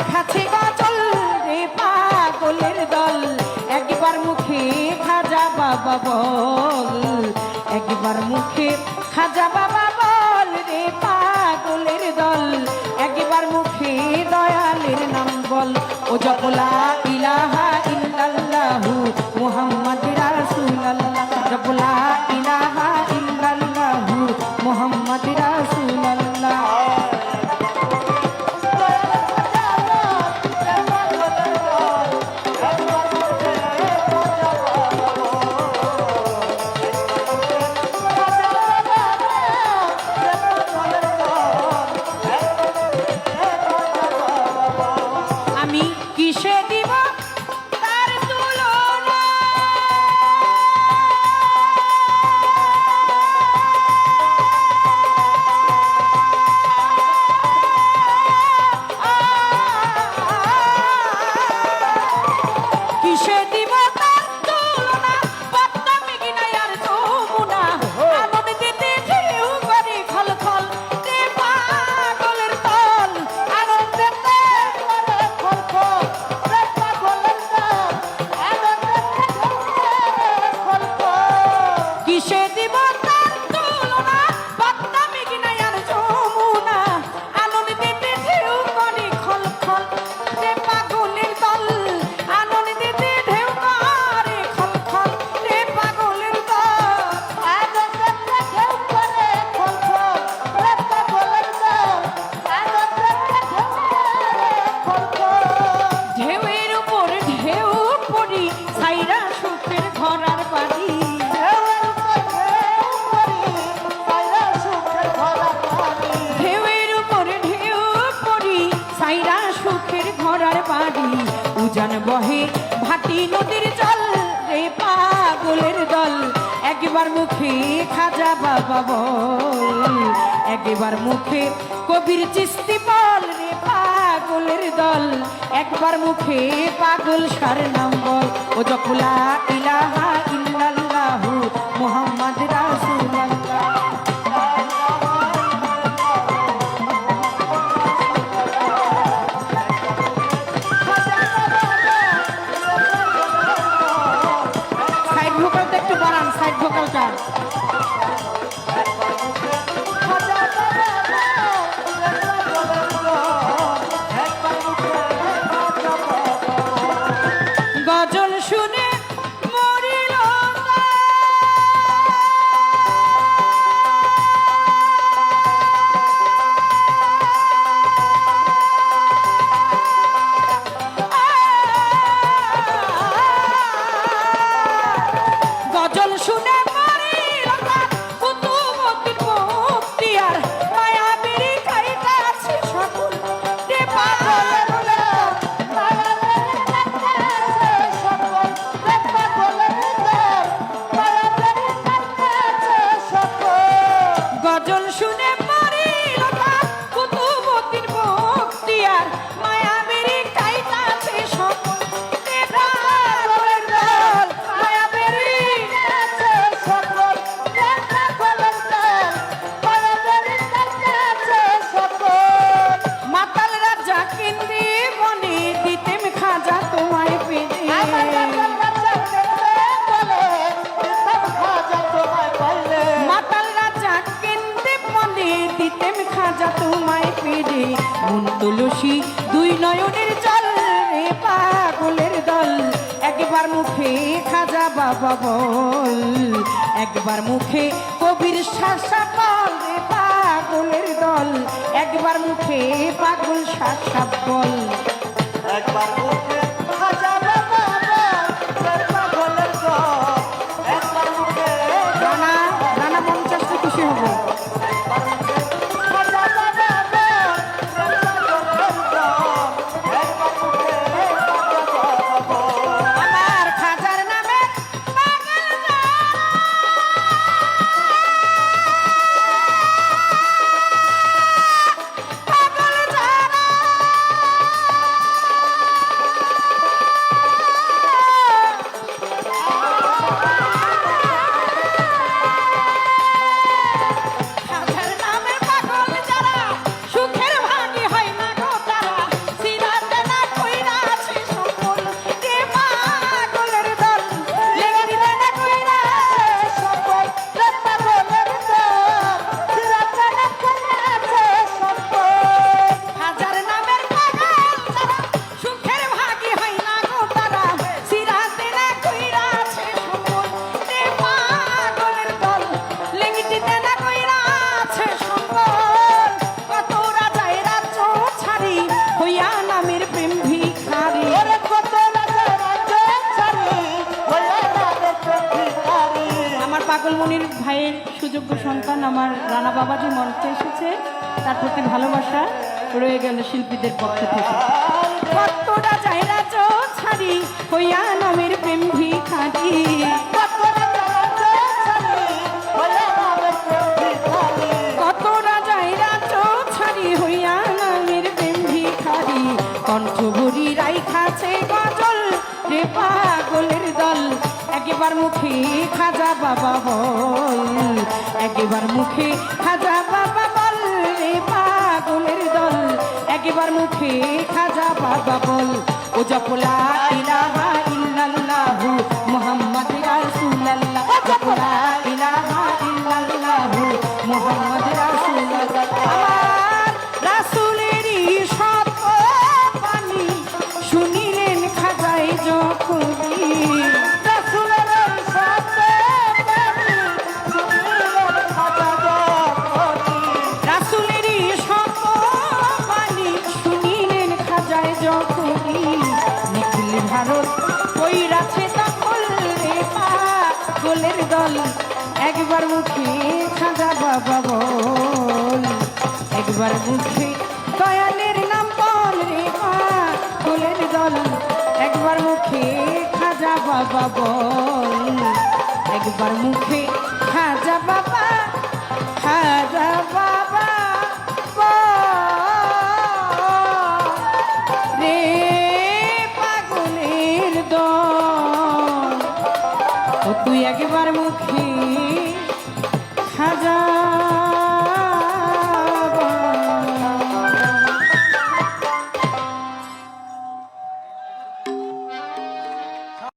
খাচ্ছে গজল রে পাগলের দল একবার মুখে খাজা বাবা বল একবার মুখে খাজা বাবা বল রে পাগলের দল একবার মুখে দয়ালের নাম বল ও জপলা ইলাহা ইল্লাল্লাহু মুহাম্মাদুর রাসূলুল্লাহ জপলা ইলাহা ইল্লাল্লাহু মুহাম্মাদুর রাসূলুল্লাহ উজান বহে ভাটি নদীর জল রে পাগলের দল একবার মুখে খাজা বাবা বল একবার মুখে কবির চিস্তি বল রে পাগলের দল একবার মুখে পাগল সার নাম বল ও জপলা ইলাহা ইল্লাল্লাহু মুহাম্মাদুর রাসূলুল্লাহ সাইড ভোকালটা গজল শুনে মরিল গজল শুনে গজল শুনে মরিল কুতুবুদ্দিন বখতিয়ার মায়াবেরি কাইতাছে সকল পাগলের দল মায়াবেরি কাইতাছে সকল পাগলের দল মায়াবেরি কাইতাছে সকল মাতাল রাজা কেন্দ্রে বনে দিতেম খাজা তোমায় পেয়ে আমার রাজা কেন্দ্রে বলে দিতেম খাজা তোমায় পাইলে মাতাল রাজা দিতেম খাজা তোমায় পেড়ে মন তুলসী দুই নয়নের জল রে পাগলের দল একবার মুখে খাজা বাবা বল একবার মুখে কবির শাসা বল রে পাগলের দল একবার মুখে পাগল শাসা বল একবার মুখে খাজা বাবা বল পাগলের দল একবার মুখে রানা রানা মঞ্চাসে খুশি হবে সুযোগ্য সন্তান আমার রানা বাবাজি মঞ্চে এসেছে, তার প্রতি ভালোবাসা রয়ে গেল শিল্পীদের পক্ষ থেকে। কতটা চাইরা ছাড়ি হইয়া নামের প্রেম ভিখারি, কতটা চাইরা ছাড়ি হইয়া নামের প্রেম ভিখারি, কণ্ঠভরি রাইখাছে গজল রে পাগলের দল, একবার মুখে খাজা বাবা বল, একবার মুখে খাজা বাবা বল রে পাগলের দল, একবার মুখে খাজা বাবা বল। ও জপ লা ইলাহা ইল্লাল্লাহু মুহাম্মাদ রাসূলুল্লাহ, জপ লা ইলাহা ইল্লাল্লাহু মুহাম্মাদ রাসূলুল্লাহ। আমার রাসূলেরই শত বাণী শুনিলেন খাজাই যখনই, রাসূলেরই শত বাণী শুনিলেন খাজাই যখনই, নিখিল ভারত কইরাছে দখল রে পাগলের দল, একবার মুখে খাজা বাবা বল, একবার মুখে দয়ালের নাম বল রে পাগলের দল, একবার মুখে খাজা বাবা বল, একবার মুখে খাজা বাবা